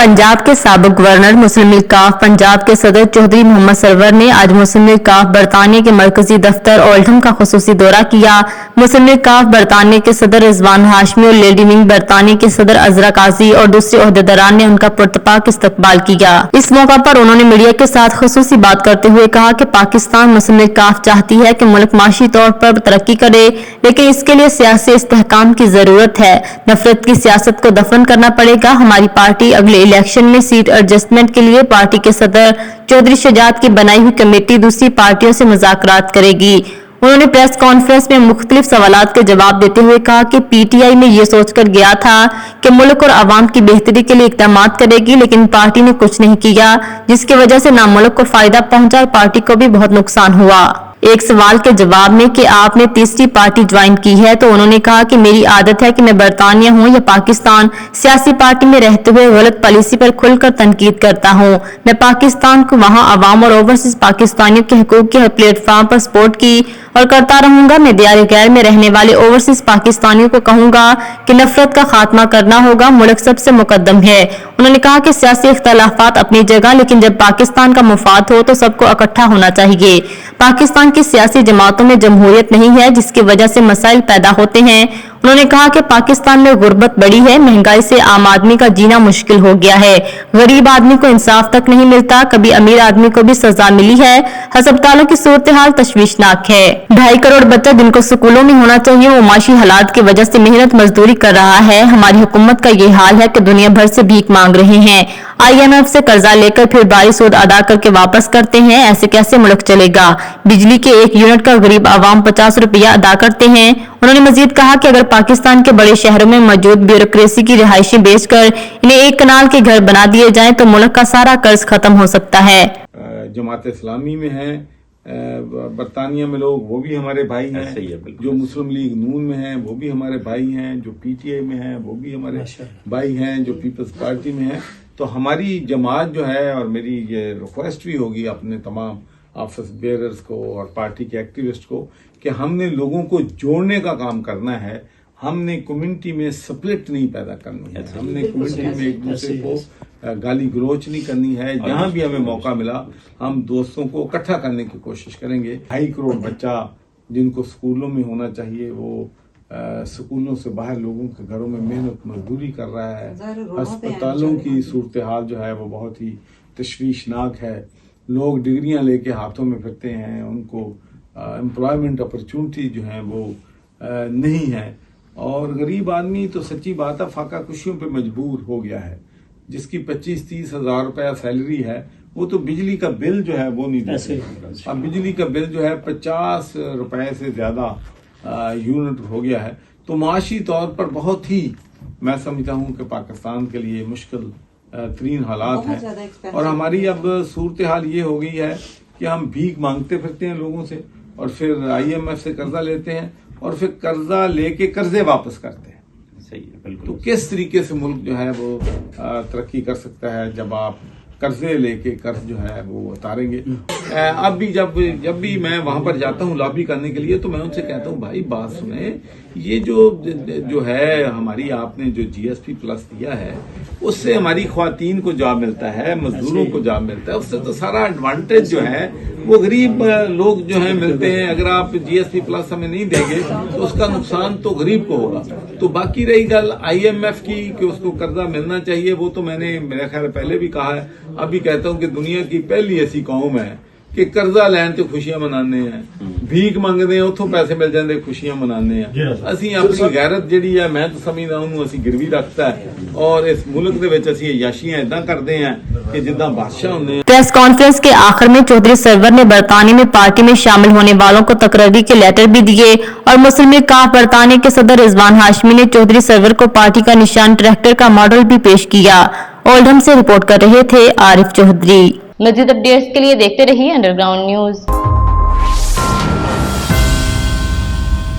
पंजाब के साबिक गवर्नर मुस्लिम लीग काफ पंजाब के सदर चौधरी मोहम्मद सरवर ने आज मुस्लिम लीग काफ बरतानिया के मरकजी दफ्तर ओल्डहम का खुसूसी दौरा किया। मुस्लिम लीग काफ बरतानिया के सदर रिजवान हाशमी और लेडी विंग बरतानिया के सदर अजरा काजी और दूसरे ओहदेदारान ने उनका पुरतपाक इस्तकबाल किया। इस मौका पर उन्होंने मीडिया के साथ खुसूसी बात करते हुए कहा कि पाकिस्तान मुस्लिम लीग काफ चाहती है कि मुल्क माशी तौर पर तरक्की करे, लेकिन इसके लिए सियासी इस्तेहकाम की जरूरत है। नफरत की सियासत को दफन करना पड़ेगा। हमारी पार्टी अगले इलेक्शन में सीट एडजस्टमेंट के लिए पार्टी के सदर चौधरी शजात की बनाई हुई कमेटी दूसरी पार्टियों से मुज़ाकरात करेगी। उन्होंने प्रेस कॉन्फ्रेंस में मुख्तलिफ सवालात के जवाब देते हुए कहा कि पीटीआई में ये सोचकर गया था कि मुल्क और आवाम की बेहतरी के लिए इक़दामात करेगी, लेकिन पार्टी ने कुछ नहीं किया, जिसकी वजह से ना मुल्क को फायदा पहुंचा और पार्टी को भी बहुत नुकसान हुआ। एक सवाल के जवाब में कि आपने तीसरी पार्टी ज्वाइन की है, तो उन्होंने कहा कि मेरी आदत है कि मैं बरतानिया हूं या पाकिस्तान, सियासी पार्टी में रहते हुए गलत पॉलिसी पर खुलकर तनकीद करता हूं। मैं पाकिस्तान को वहां अवाम और ओवरसीज पाकिस्तानियों के हकूक के प्लेटफॉर्म पर सपोर्ट की और करता रहूंगा। मैं दियार गैर में रहने वाले ओवरसीज पाकिस्तानियों को कहूंगा कि नफरत का खात्मा करना होगा, मुल्क सबसे मुकद्दम है। उन्होंने कहा कि सियासी इख्तलाफात अपनी जगह, लेकिन जब पाकिस्तान का मुफाद हो तो सबको इकट्ठा होना चाहिए। पाकिस्तान की सियासी जमातों में जमहूरियत नहीं है, जिसकी वजह से मसाइल पैदा होते हैं। उन्होंने कहा कि पाकिस्तान में गुर्बत बढ़ी है, महंगाई से आम आदमी का जीना मुश्किल हो गया है, गरीब आदमी को इंसाफ तक नहीं मिलता, कभी अमीर आदमी को भी सजा मिली है। अस्पतालों की सूरत हाल तशवीशनाक है। 2.5 करोड़ बच्चा जिनको स्कूलों में होना चाहिए वो माशी हालात की वजह से मेहनत मजदूरी कर रहा है। हमारी हुकूमत का ये हाल है कि दुनिया भर से भीख मांग रहे हैं, IMF से कर्जा लेकर फिर बारी सूद अदा करके वापस करते हैं। ऐसे कैसे मुल्क चलेगा? बिजली के 1 यूनिट का गरीब आवाम 50 रुपया अदा करते हैं। उन्होंने मजीद कहा कि अगर पाकिस्तान के बड़े शहरों में मौजूद ब्यूरोक्रेसी की रिहायशें बेचकर इन्हें 1 कनाल के घर बना दिए जाएं तो मुल्क का सारा कर्ज खत्म हो सकता है। जमात इस्लामी में है बरतानिया में लोग, वो भी हमारे भाई हैं। जो मुस्लिम लीग नून में हैं वो भी हमारे भाई हैं। जो PTI में हैं वो भी हमारे भाई हैं। जो पीपल्स पार्टी में है, तो हमारी जमात जो है, और मेरी ये रिक्वेस्ट भी होगी अपने तमाम ऑफिस बेयरर्स को और पार्टी के एक्टिविस्ट को कि हमने लोगों को जोड़ने का काम करना है। हमने कम्युनिटी में स्प्लिट नहीं पैदा करनी है। हमने कम्युनिटी में एक दूसरे को गाली गलोच नहीं करनी है। जहां भी हमें मौका मिला हम दोस्तों को इकट्ठा करने की कोशिश करेंगे। 2.5 करोड़ बच्चा जिनको स्कूलों में होना चाहिए वो स्कूलों से बाहर लोगों के घरों में मेहनत मजदूरी कर रहा है। अस्पतालों की सूरत हाल जो है वो बहुत ही तशवीशनाक है। लोग डिग्रियां लेके हाथों में फिरते हैं, उनको एम्प्लॉयमेंट अपॉर्चुनिटी जो है वो नहीं है। और गरीब आदमी तो सच्ची बात है फाका कुशियों पे मजबूर हो गया है। जिसकी 25-30 हजार रुपया सैलरी है वो तो बिजली का बिल जो है वो नहीं दे सकता। अब बिजली का बिल जो है 50 रुपए से ज्यादा यूनिट हो गया है। तो माशी तौर पर बहुत ही मैं समझता हूँ कि पाकिस्तान के लिए मुश्किल तरीन हालात हैं। और हमारी अब सूरत हाल ये हो गई है कि हम भीख मांगते फिरते हैं लोगों से, और फिर IMF से कर्जा लेते हैं, और फिर कर्जा लेके कर्जे वापस करते हैं। सही है, बिल्कुल। तो किस तरीके से मुल्क जो है वो तरक्की कर सकता है जब आप कर्जे लेके कर्ज जो है वो उतारेंगे। अब भी जब भी मैं वहां पर जाता हूँ लॉबी करने के लिए, तो मैं उनसे कहता हूँ भाई बात सुने, ये जो है हमारी आपने जो GSP प्लस दिया है उससे हमारी ख्वातीन को जॉब मिलता है, मजदूरों को जॉब मिलता है, उससे तो सारा एडवांटेज जो है वो गरीब लोग जो है मिलते हैं। अगर आप GSP प्लस हमें नहीं देंगे तो उसका नुकसान तो गरीब को होगा। तो बाकी रही गल IMF की कि उसको कर्जा मिलना चाहिए, वो तो मैंने मेरे ख्याल पहले भी कहा है, अभी कहता हूँ कि दुनिया की पहली ऐसी कौम है कि कर्जा लैन तो खुशियां मनाने हैं, भीख मंगते हैं उतो पैसे मिल जाते खुशियां मनाने हैं। असी अपनी गैरत जिहड़ी है मैं तो समझदा उन्होंने असी गिरवी रखता है, और इस मुल्क दे विच असी याशियां इदां करते हैं कि जिद्दां बादशाह होंदे हैं। प्रेस कॉन्फ्रेंस के आखिर में चौधरी सरवर ने बरतानिया में पार्टी में शामिल होने वालों को तकर्री के लेटर भी दिए, और मुस्लिम लीग काफ बरतानिया के सदर रिजवान हाशमी ने चौधरी सरवर को पार्टी का निशान ट्रैक्टर का मॉडल भी पेश किया। ओल्डहम से रिपोर्ट कर रहे थे आरिफ चौधरी। मजीद अपडेट्स के लिए देखते रहिए अंडरग्राउंड न्यूज।